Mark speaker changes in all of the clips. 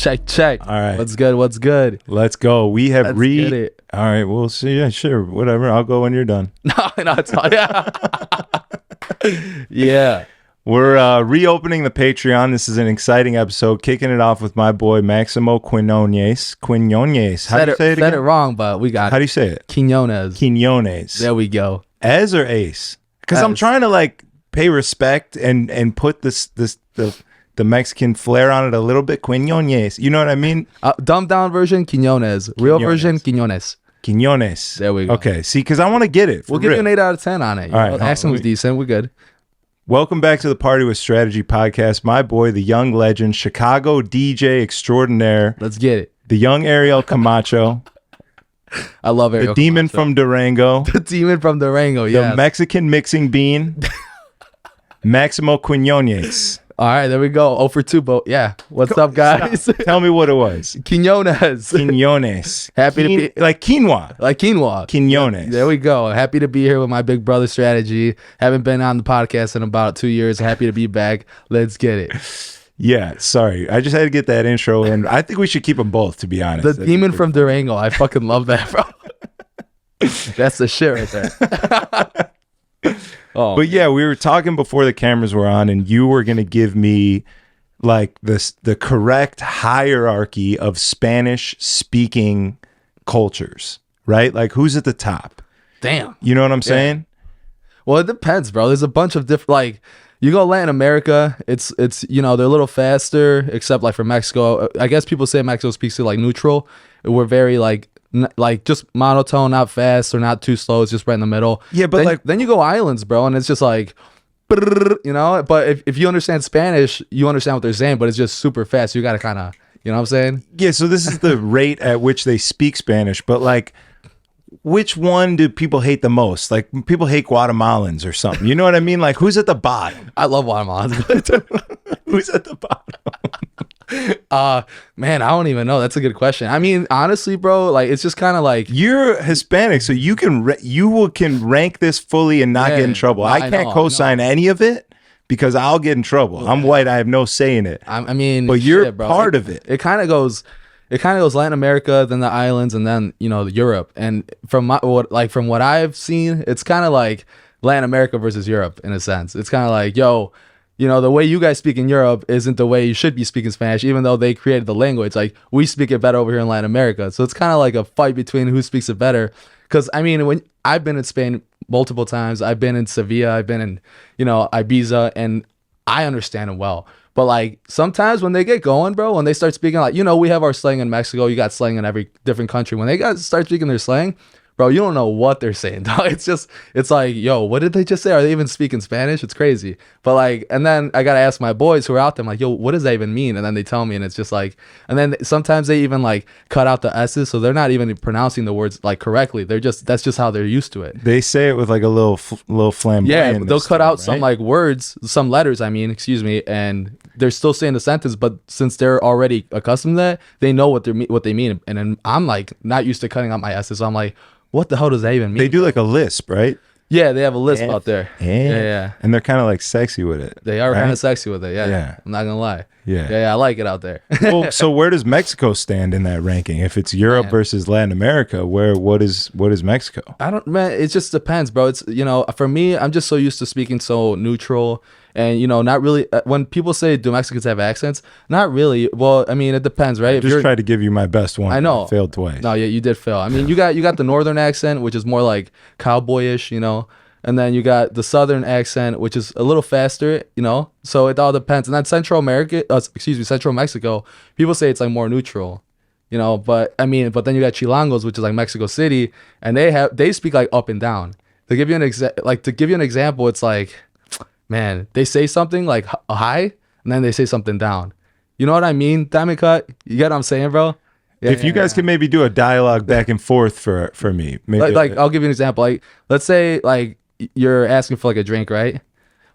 Speaker 1: Check.
Speaker 2: All right.
Speaker 1: What's good?
Speaker 2: Let's go. We have
Speaker 1: Let's get it.
Speaker 2: All right, we'll see. Yeah, sure. Whatever. I'll go when you're done.
Speaker 1: No, it's not. Yeah. Yeah.
Speaker 2: We're reopening the Patreon. This is an exciting episode. Kicking it off with my boy Maximo Quinones. Quinones. How do you say it again?
Speaker 1: Said it wrong, but we got
Speaker 2: How do you say it?
Speaker 1: Quinones.
Speaker 2: Quinones.
Speaker 1: There we go.
Speaker 2: Ez or Ace? Because I'm trying to like pay respect and put the Mexican flair on it a little bit. Quinones. You know what I mean?
Speaker 1: Dumbed down version, Quinones. Real version, Quinones.
Speaker 2: Quinones.
Speaker 1: There we go.
Speaker 2: Okay. See, because I want to get it.
Speaker 1: We'll give you an 8 out of 10 on it.
Speaker 2: All right.
Speaker 1: Accent was decent. We're good.
Speaker 2: Welcome back to the Party with Strategy podcast. My boy, the young legend, Chicago DJ extraordinaire.
Speaker 1: Let's get it.
Speaker 2: The young Ariel Camacho.
Speaker 1: I love it.
Speaker 2: The demon from Durango.
Speaker 1: The demon from Durango, yeah.
Speaker 2: The Mexican mixing bean. Maximo Quinones.
Speaker 1: All right, there we go. 0 for 2, but yeah. What's up, guys?
Speaker 2: Tell me what it was.
Speaker 1: Quinones.
Speaker 2: Quinones.
Speaker 1: Happy to be
Speaker 2: like quinoa.
Speaker 1: Like quinoa.
Speaker 2: Quinones.
Speaker 1: There we go. Happy to be here with my big brother Strategy. Haven't been on the podcast in about 2 years. Happy to be back. Let's get it.
Speaker 2: Yeah, sorry. I just had to get that intro in. I think we should keep them both, to be honest.
Speaker 1: The demon from Durango. I fucking love that, bro. That's the shit right there. Oh,
Speaker 2: but yeah, we were talking before the cameras were on, and you were going to give me like the correct hierarchy of Spanish speaking cultures, right? Like who's at the top?
Speaker 1: damn.
Speaker 2: You know what I'm saying?
Speaker 1: Well, it depends, bro. There's a bunch of different, like, you go Latin America, it's you know, they're a little faster, except like for Mexico. I guess people say Mexico speaks to like neutral. We're very like just monotone, not fast or not too slow. It's just right in the middle.
Speaker 2: Yeah, but
Speaker 1: then you go islands, bro, and it's just like, you know. But if you understand Spanish, you understand what they're saying, but it's just super fast. You got to kind of, you know what I'm saying?
Speaker 2: Yeah, so this is the rate at which they speak Spanish, but like, which one do people hate the most? Like, people hate Guatemalans or something. You know what I mean? Like, who's at the bottom?
Speaker 1: I love Guatemala.
Speaker 2: Who's at the bottom?
Speaker 1: Man, I don't even know. That's a good question. I mean, honestly, bro, like it's just kind of like
Speaker 2: You're Hispanic, so you can can rank this fully and not get in trouble. I can't co-sign any of it because I'll get in trouble. I'm white. I have no say in it.
Speaker 1: I mean,
Speaker 2: but you're
Speaker 1: shit, bro.
Speaker 2: part of it.
Speaker 1: It kind of goes Latin America, then the islands, and then you know Europe. And from what I've seen, it's kind of like Latin America versus Europe in a sense. It's kind of like, yo, you know, the way you guys speak in Europe isn't the way you should be speaking Spanish, even though they created the language. Like, we speak it better over here in Latin America. So it's kind of like a fight between who speaks it better. Because, I mean, when I've been in Spain multiple times, I've been in Sevilla, I've been in, you know, Ibiza, and I understand them well. But, like, sometimes when they get going, bro, when they start speaking, like, you know, we have our slang in Mexico. You got slang in every different country. When they start speaking their slang, bro, you don't know what they're saying, dog. It's like, yo, what did they just say? Are they even speaking Spanish? It's crazy. But like, and then I got to ask my boys who are out there, I'm like, yo, what does that even mean? And then they tell me, and it's just like, and then sometimes they even like cut out the S's. So they're not even pronouncing the words like correctly. That's just how they're used to it.
Speaker 2: They say it with like a little flamboyant.
Speaker 1: Yeah, they'll cut out
Speaker 2: right?
Speaker 1: some like words, some letters, excuse me, and they're still saying the sentence, but since they're already accustomed to that, they know what they mean. And then I'm like not used to cutting out my S's. So I'm like, what the hell does that even mean?
Speaker 2: They do like a lisp, right?
Speaker 1: Yeah, they have a lisp out there. Yeah.
Speaker 2: And they're kind of like sexy with it.
Speaker 1: They are
Speaker 2: right?
Speaker 1: kind of sexy with it.
Speaker 2: Yeah.
Speaker 1: I'm not gonna lie.
Speaker 2: Yeah.
Speaker 1: I like it out there.
Speaker 2: Well, so where does Mexico stand in that ranking? If it's Europe versus Latin America, what is Mexico?
Speaker 1: Man, it just depends, bro. It's, you know, for me, I'm just so used to speaking so neutral. And, you know, not really, when people say, do Mexicans have accents? Not really. Well, I mean, it depends, right?
Speaker 2: I just tried to give you my best one.
Speaker 1: I know.
Speaker 2: I failed twice.
Speaker 1: No, yeah, you did fail. I mean, you got the northern accent, which is more like cowboyish, you know, and then you got the southern accent, which is a little faster, you know, so it all depends. And then Central Mexico, people say it's like more neutral, you know, but then you got Chilangos, which is like Mexico City, and they speak like up and down. To give you an example, it's like, man, they say something like high, and then they say something down. You know what I mean? Diamond cut. You get what I'm saying, bro? Yeah,
Speaker 2: if you guys can maybe do a dialogue back and forth for me. Maybe
Speaker 1: like I'll give you an example. Like, let's say like you're asking for like a drink, right?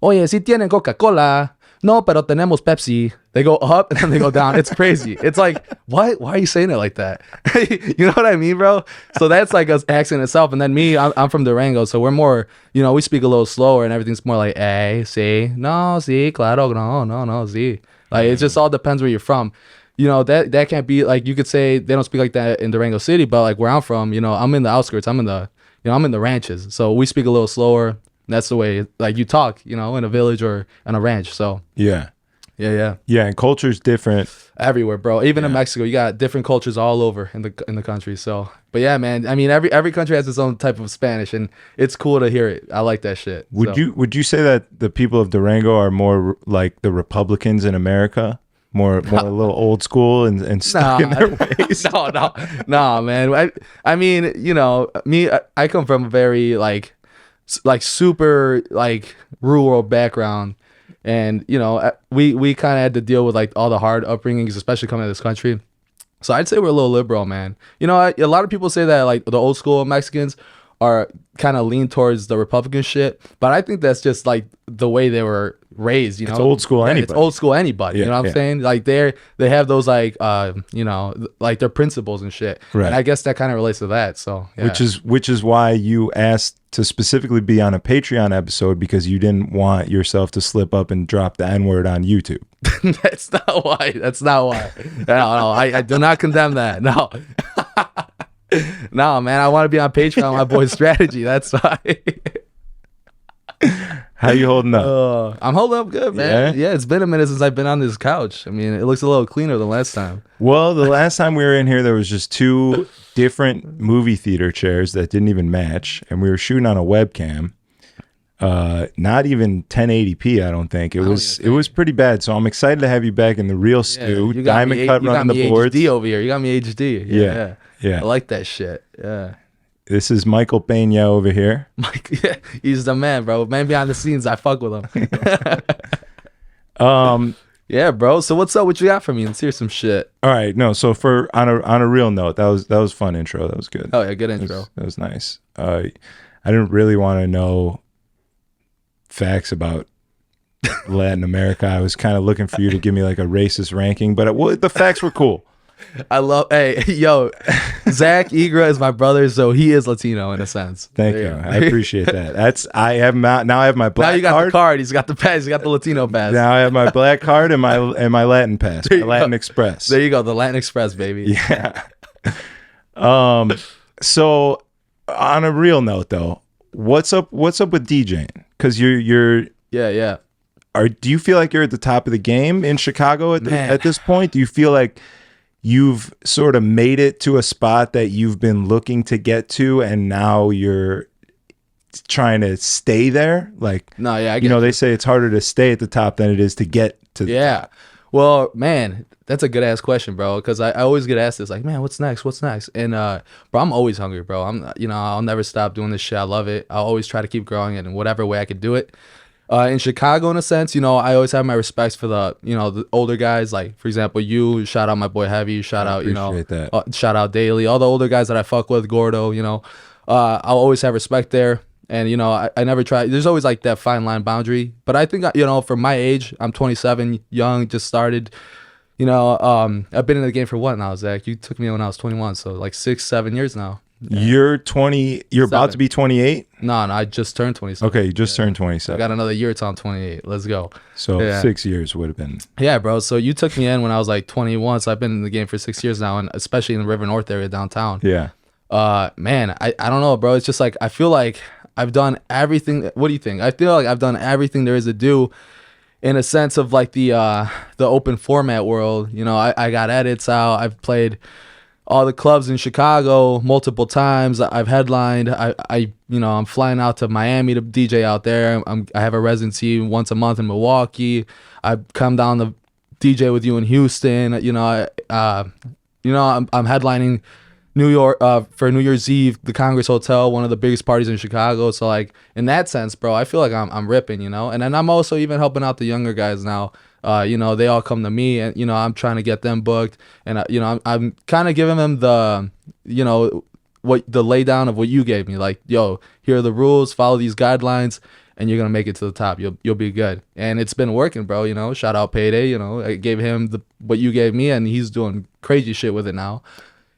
Speaker 1: Oye, si tienen Coca-Cola. No, pero tenemos Pepsi. They go up and then they go down. It's crazy. It's like, what? Why are you saying it like that? You know what I mean, bro? So that's like an accent itself. And then me, I'm from Durango, so we're more, you know, we speak a little slower and everything's more like, sí, no, sí, claro, no, sí. Like, it just all depends where you're from. you know, that can't be like, you could say they don't speak like that in Durango City, but like where I'm from, you know, I'm in the outskirts. I'm in the ranches, so we speak a little slower. That's the way like you talk, you know, in a village or on a ranch. So
Speaker 2: Yeah.
Speaker 1: yeah.
Speaker 2: Yeah, and culture's different.
Speaker 1: Everywhere, bro. Even in Mexico, you got different cultures all over in the country. So, but yeah, man. I mean, every country has its own type of Spanish, and it's cool to hear it. I like that shit.
Speaker 2: Would you say that the people of Durango are more like the Republicans in America? More a little old school and stuck in their ways?
Speaker 1: No, man. I mean, you know, I come from a very like super like rural background. And, you know, we kind of had to deal with like all the hard upbringings, especially coming to this country. So I'd say we're a little liberal, man. You know, a lot of people say that like the old school Mexicans are kind of lean towards the Republican shit, but I think that's just like the way they were raised. You know,
Speaker 2: It's old school anybody.
Speaker 1: It's old school anybody.
Speaker 2: Yeah,
Speaker 1: you know what I'm
Speaker 2: yeah.
Speaker 1: saying? Like they have those like you know, like their principles and shit.
Speaker 2: Right.
Speaker 1: And I guess that kind of relates to that. So yeah.
Speaker 2: Which is why you asked to specifically be on a Patreon episode, because you didn't want yourself to slip up and drop the N-word on YouTube.
Speaker 1: That's not why. No, I do not condemn that. No. No, man, I want to be on Patreon, my boy's strategy. That's why.
Speaker 2: How you holding up?
Speaker 1: I'm holding up good, man. Yeah, it's been a minute since I've been on this couch. I mean, it looks a little cleaner than last time.
Speaker 2: Well, the last time we were in here, there was just 2 different movie theater chairs that didn't even match, and we were shooting on a webcam. Not even 1080p, I don't think. It was pretty bad. So I'm excited to have you back in the real stew.
Speaker 1: You got
Speaker 2: Diamond
Speaker 1: me,
Speaker 2: cut
Speaker 1: you got
Speaker 2: running
Speaker 1: me
Speaker 2: the boards.
Speaker 1: HD over here. You got me HD. Yeah.
Speaker 2: Yeah.
Speaker 1: I like that shit. Yeah.
Speaker 2: This is Michael Pena over here.
Speaker 1: Mike, yeah, he's the man, bro. Man behind the scenes, I fuck with him. Yeah, bro. So what's up? What you got for me? Let's hear some shit.
Speaker 2: All right, no. So on a real note, that was fun intro. That was good.
Speaker 1: Oh yeah, good intro.
Speaker 2: That was nice. I didn't really want to know facts about Latin America. I was kind of looking for you to give me like a racist ranking, but the facts were cool.
Speaker 1: Hey, yo, Zach Igra is my brother, so he is Latino in a sense.
Speaker 2: Thank you. I appreciate that. I have my black
Speaker 1: now you got
Speaker 2: card.
Speaker 1: the card. He's got the pass. He's got the Latino pass.
Speaker 2: Now I have my black card and my Latin pass, my Latin
Speaker 1: go.
Speaker 2: Express.
Speaker 1: There you go, the Latin Express, baby.
Speaker 2: Yeah. So on a real note though, what's up with DJing? Because you're
Speaker 1: Yeah.
Speaker 2: do you feel like you're at the top of the game in Chicago at this point? Do you feel like you've sort of made it to a spot that you've been looking to get to, and now you're trying to stay there? Like,
Speaker 1: No, yeah,
Speaker 2: they say it's harder to stay at the top than it is to get to the top.
Speaker 1: Well, man, that's a good ass question, bro. Because I always get asked this, like, man, what's next? And bro, I'm always hungry, bro. I'll never stop doing this shit. I love it. I'll always try to keep growing it in whatever way I could do it. In Chicago, in a sense, I always have my respects for the older guys. Like, for example, you, shout out my boy Heavy, shout out, shout out Daily, all the older guys that I fuck with, Gordo, I'll always have respect there. And, I never try. There's always like that fine line boundary. But I think, for my age, I'm 27, young, just started. I've been in the game for what now, Zach? You took me when I was 21, so like 6-7 years now. Yeah.
Speaker 2: You're 20. You're about to be 28.
Speaker 1: No, I just turned 27.
Speaker 2: Okay, you just turned 27.
Speaker 1: I got another year till I'm 28. Let's go.
Speaker 2: So 6 years would have been.
Speaker 1: Yeah, bro. So you took me in when I was like 21. So I've been in the game for 6 years now, and especially in the River North area downtown.
Speaker 2: Yeah.
Speaker 1: Man, I don't know, bro. It's just like I feel like I've done everything. What do you think? I feel like I've done everything there is to do, in a sense of like the open format world. I got edits out. I've played all the clubs in Chicago multiple times. I've headlined. I'm flying out to Miami to DJ out there. I have a residency once a month in Milwaukee. I come down to DJ with you in Houston. I'm headlining New York for New Year's Eve, the Congress Hotel, one of the biggest parties in Chicago. So like in that sense, bro, I feel like I'm ripping, And then I'm also even helping out the younger guys now. They all come to me, and I'm trying to get them booked, and I'm kind of giving them the what the lay down of what you gave me, like, yo, here are the rules, follow these guidelines, and you're gonna make it to the top. You'll be good, and it's been working, bro. Shout out Payday. I gave him what you gave me, and he's doing crazy shit with it now.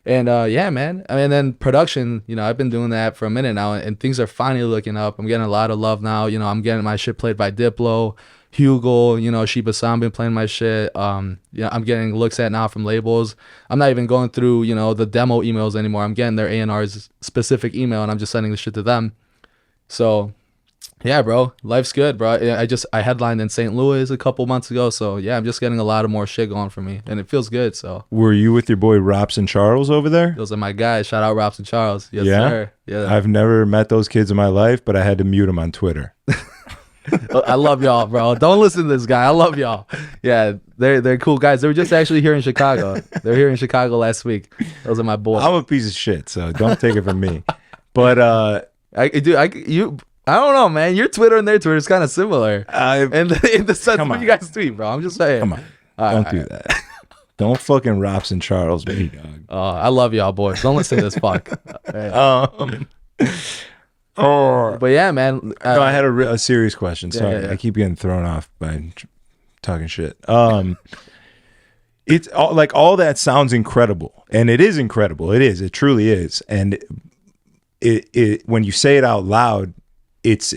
Speaker 1: And yeah, man. I mean, then production, you know, I've been doing that for a minute now, and things are finally looking up. I'm getting a lot of love now. You know, I'm getting my shit played by Diplo, Hugo, you know, Sheba Sam been playing my shit. Yeah, I'm getting looks at now from labels. I'm not even going through, you know, the demo emails anymore. I'm getting their A&R's specific email, and I'm just sending the shit to them. So yeah, bro, life's good, bro. I headlined in St. Louis a couple months ago, so yeah, I'm just getting a lot of more shit going for me, and it feels good. So
Speaker 2: Were you with your boy Robson Charles over there?
Speaker 1: those are my guys. Shout out Robson Charles. Yes,
Speaker 2: Yeah?
Speaker 1: sir. Yeah,
Speaker 2: I've never met those kids in my life, but I had to mute them on Twitter.
Speaker 1: I love y'all, bro. Don't listen to this guy. I love y'all. Yeah, they're cool guys. They were just actually here in Chicago. They're here in Chicago last week. Those are my boys.
Speaker 2: I'm a piece of shit, so don't take it from me. But
Speaker 1: I don't know, man. Your Twitter and their Twitter is kind of similar. In the sense of what you guys tweet, bro. I'm just saying.
Speaker 2: Come on. Don't do that. Don't fucking Robson Charles me, dog.
Speaker 1: I love y'all, boys. Don't listen to this fuck. But yeah, man.
Speaker 2: No, I had a serious question. Sorry,
Speaker 1: yeah.
Speaker 2: I keep getting thrown off by talking shit. It's all that sounds incredible, and it is incredible. It is. It truly is. And it when you say it out loud, it's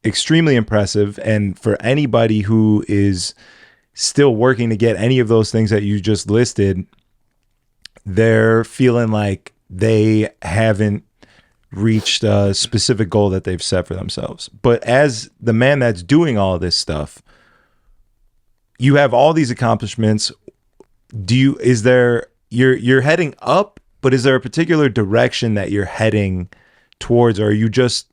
Speaker 2: extremely impressive. And for anybody who is still working to get any of those things that you just listed, they're feeling like they haven't reached a specific goal that they've set for themselves. But as the man that's doing all this stuff, you have all these accomplishments. You're heading up, but is there a particular direction that you're heading towards, or are you just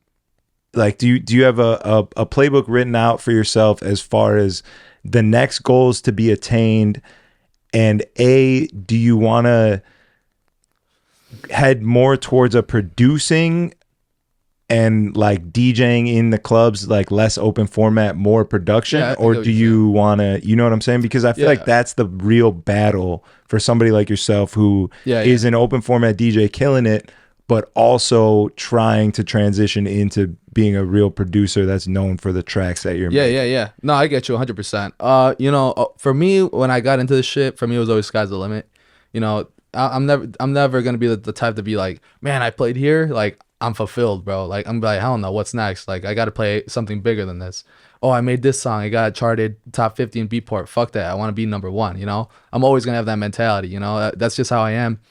Speaker 2: like, do you have a playbook written out for yourself as far as the next goals to be attained? And do you want to head more towards a producing and like DJing in the clubs, like less open format, more production? Or do you want to, you know what I'm saying? Because I feel like that's the real battle for somebody like yourself who is an open format DJ killing it, but also trying to transition into being a real producer that's known for the tracks that you're making.
Speaker 1: Yeah. No, I get you 100%. You know, for me, when I got into this shit, for me, it was always sky's the limit. You know, I'm never gonna be the type to be like, man, I played here, like I'm fulfilled, bro. Like I'm like, hell no, what's next? Like I gotta play something bigger than this. Oh, I made this song, I got charted top 50 in Beatport. Fuck that, I want to be number one. You know, I'm always gonna have that mentality. You know, that's just how I am.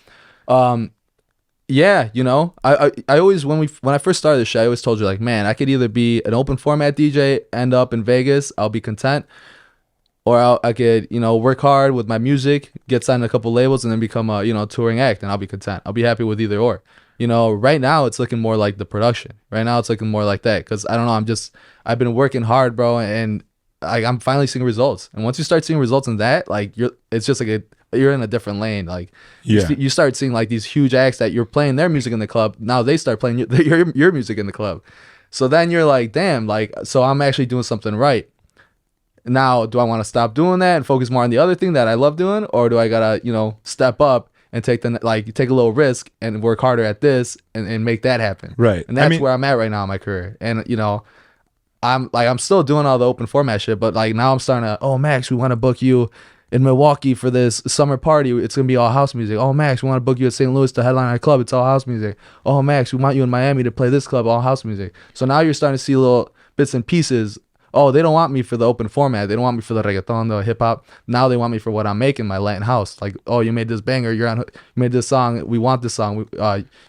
Speaker 1: Yeah, you know, I always when I first started this shit, I always told you like, man, I could either be an open format DJ, end up in Vegas, I'll be content. Or I could, you know, work hard with my music, get signed to a couple labels, and then become a, you know, touring act, and I'll be content. I'll be happy with either or. You know, right now it's looking more like the production. Right now it's looking more like that because I don't know. I've been working hard, bro, and I'm finally seeing results. And once you start seeing results in that, like it's just like you're in a different lane. Like you start seeing like these huge acts that you're playing their music in the club. Now they start playing your music in the club. So then you're like, damn, like so I'm actually doing something right. Now, do I want to stop doing that and focus more on the other thing that I love doing? Or do I gotta, you know, step up and take a little risk and work harder at this and make that happen?
Speaker 2: Right.
Speaker 1: And that's where I'm at right now in my career. And, you know, I'm still doing all the open format shit, but like now I'm starting to, oh, Max, we want to book you in Milwaukee for this summer party. It's going to be all house music. Oh, Max, we want to book you at St. Louis to headline our club. It's all house music. Oh, Max, we want you in Miami to play this club, all house music. So now you're starting to see little bits and pieces. Oh, they don't want me for the open format. They don't want me for the reggaeton, the hip hop. Now they want me for what I'm making, my Latin house. Like, oh, you made this banger. You made this song. We want this song.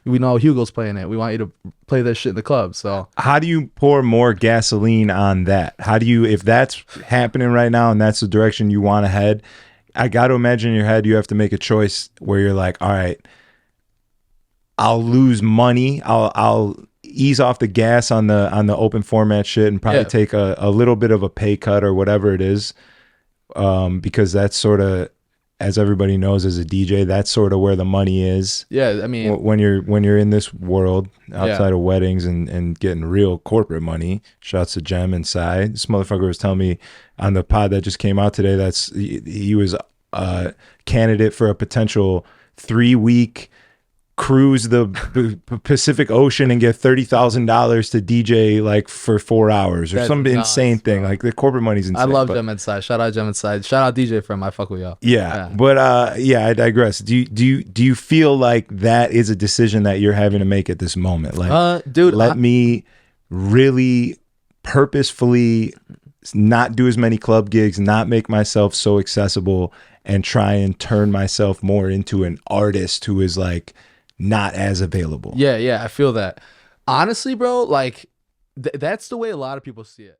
Speaker 1: We know Hugo's playing it. We want you to play this shit in the club. So
Speaker 2: how do you pour more gasoline on that? How do you, if that's happening right now and that's the direction you want to head, I got to imagine in your head you have to make a choice where you're like, all right, I'll lose money. I'll ease off the gas on the open format shit and probably take a little bit of a pay cut or whatever it is, because that's sort of, as everybody knows as a DJ, that's sort of where the money is.
Speaker 1: Yeah, I mean,
Speaker 2: when you're in this world outside of weddings and getting real corporate money. Shouts to Jem and Sai. This motherfucker was telling me on the pod that just came out today he was a candidate for a potential 3-week cruise the Pacific Ocean and get $30,000 to DJ like for 4 hours or
Speaker 1: That's
Speaker 2: some
Speaker 1: nuts,
Speaker 2: insane thing.
Speaker 1: bro.
Speaker 2: Like the corporate money's insane.
Speaker 1: I love
Speaker 2: but-
Speaker 1: Gem Inside. Shout out Gem Inside. Shout out DJ From. I fuck with y'all.
Speaker 2: Yeah, but I digress. Do you feel like that is a decision that you're having to make at this moment? Like,
Speaker 1: dude,
Speaker 2: let me really purposefully not do as many club gigs, not make myself so accessible, and try and turn myself more into an artist who is like not as available.
Speaker 1: Yeah, I feel that. Honestly, bro, like that's the way a lot of people see it.